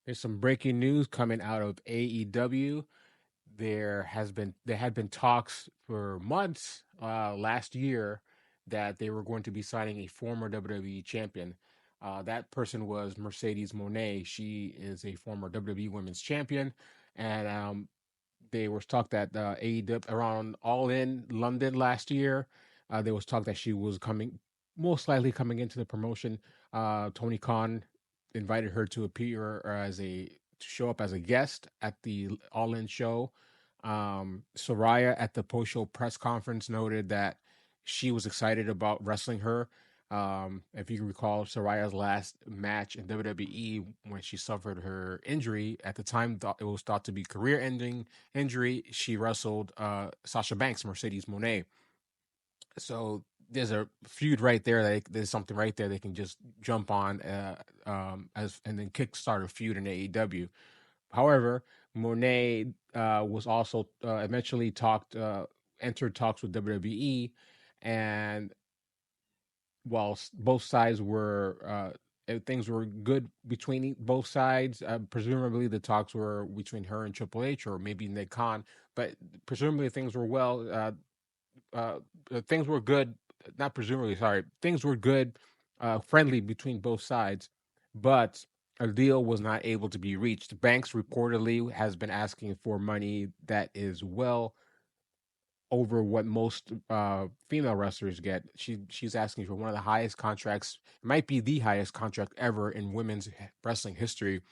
There's some breaking news coming out of AEW. There had been talks for months last year that they were going to be signing a former WWE champion. That person was Mercedes Moné. She is a former WWE Women's Champion, and there was talk that AEW around All In London last year, there was talk that she was coming, most likely coming into the promotion. Tony Khan invited her to appear to show up as a guest at the All In show. Soraya at the post show press conference noted that she was excited about wrestling her. If you can recall, Soraya's last match in WWE when she suffered her injury at the time, it was thought to be career-ending injury. She wrestled Sasha Banks, Mercedes Moné. So there's a feud right there. There's something right there they can just jump on as and then kickstart a feud in AEW. However, Monet was also eventually entered talks with WWE, and while both sides were things were good between both sides. Presumably, the talks were between her and Triple H, or maybe Nick Khan. But presumably, things were well. Things were good. Not presumably, sorry. Things were good, friendly between both sides, but a deal was not able to be reached. Banks reportedly has been asking for money that is well over what most female wrestlers get. She's asking for one of the highest contracts. It might be the highest contract ever in women's wrestling history.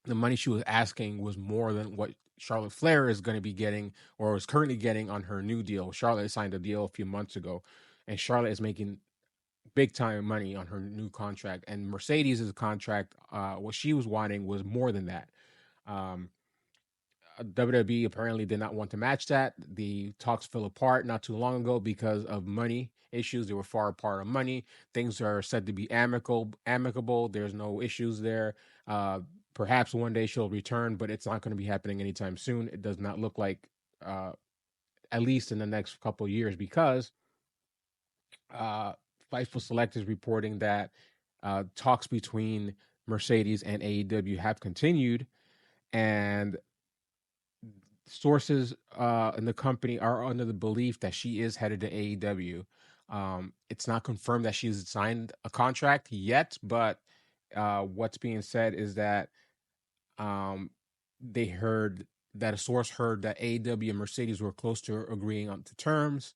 The money she was asking was more than what Charlotte Flair is going to be getting or is currently getting on her new deal. Charlotte signed a deal a few months ago, and Charlotte is making big time money on her new contract. And Mercedes' contract, what she was wanting was more than that. Um, WWE apparently did not want to match that. The talks fell apart not too long ago because of money issues. They were far apart on money. Things are said to be amicable. There's no issues there. Perhaps one day she'll return, but it's not going to be happening anytime soon. It does not look like, uh, at least in the next couple of years, because uh, Fightful Select is reporting that talks between Mercedes and AEW have continued, and sources in the company are under the belief that she is headed to AEW. It's not confirmed that she's signed a contract yet, but what's being said is that um, they heard that a source heard that AEW and Mercedes were close to agreeing on to terms.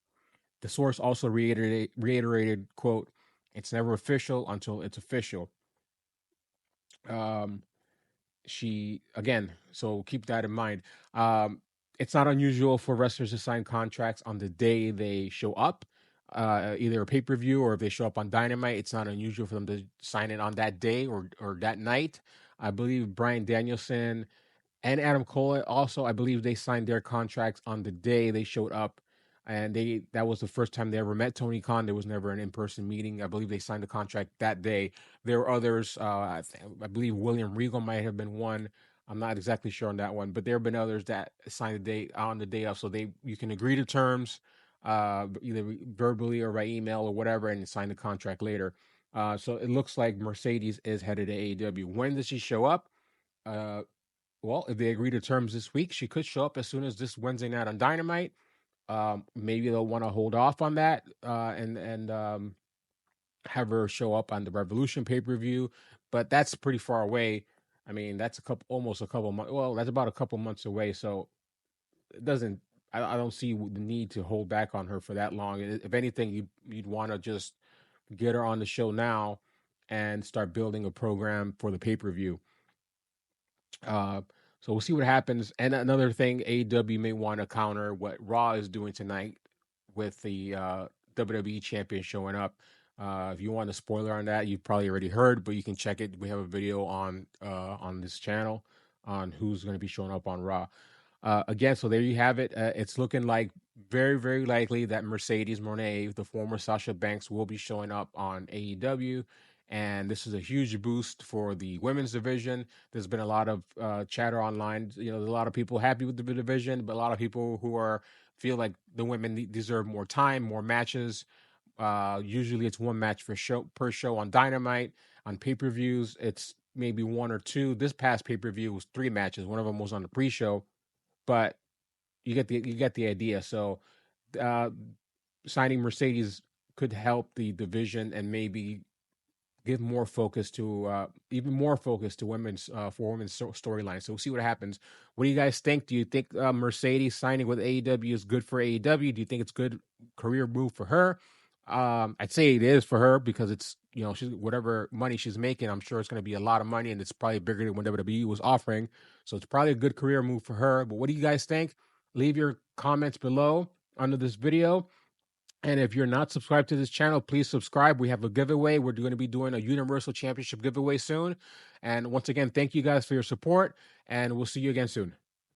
The source also reiterated, quote, "It's never official until it's official." Um, she again, so keep that in mind. It's not unusual for wrestlers to sign contracts on the day they show up, either a pay-per-view or if they show up on Dynamite. It's not unusual for them to sign it on that day or that night. I believe Brian Danielson and Adam Cole also, I believe they signed their contracts on the day they showed up, and that was the first time they ever met Tony Khan. There was never an in-person meeting. I believe they signed the contract that day. There were others. I believe William Regal might have been one. I'm not exactly sure on that one, but there have been others that signed the date on the day of, so you can agree to terms, either verbally or by email or whatever, and sign the contract later. So it looks like Mercedes is headed to AEW. When does she show up? Uh, well, if they agree to terms this week, she could show up as soon as this Wednesday night on Dynamite. Maybe they'll want to hold off on that and have her show up on the Revolution pay per view, but that's pretty far away. I mean, that's almost a couple months. Well, that's about a couple months away, so it doesn't. I don't see the need to hold back on her for that long. If anything, you'd want to just get her on the show now and start building a program for the pay per view. Uh, so we'll see what happens. And another thing, AEW may want to counter what Raw is doing tonight with the WWE champion showing up. If you want a spoiler on that, you've probably already heard, but you can check it. We have a video on this channel on who's going to be showing up on Raw. Again, so there you have it. It's looking like very, very likely that Mercedes Moné, the former Sasha Banks, will be showing up on AEW. And this is a huge boost for the women's division. There's been a lot of chatter online. There's a lot of people happy with the division, but a lot of people who feel like the women deserve more time, more matches. Usually, it's one match per show on Dynamite. On pay-per-views, it's maybe one or two. This past pay-per-view was 3 matches. One of them was on the pre-show, but you get the idea. So uh, signing Mercedes could help the division and maybe give more focus to even more focus to women's for women's storyline. So we'll see what happens. What do you guys think? Do you think Mercedes signing with AEW is good for AEW? Do you think it's good career move for her? I'd say it is for her because it's she's whatever money she's making. I'm sure it's going to be a lot of money, and it's probably bigger than what WWE was offering. So it's probably a good career move for her. But what do you guys think? Leave your comments below under this video. And if you're not subscribed to this channel, please subscribe. We have a giveaway. We're going to be doing a Universal Championship giveaway soon. And once again, thank you guys for your support, and we'll see you again soon.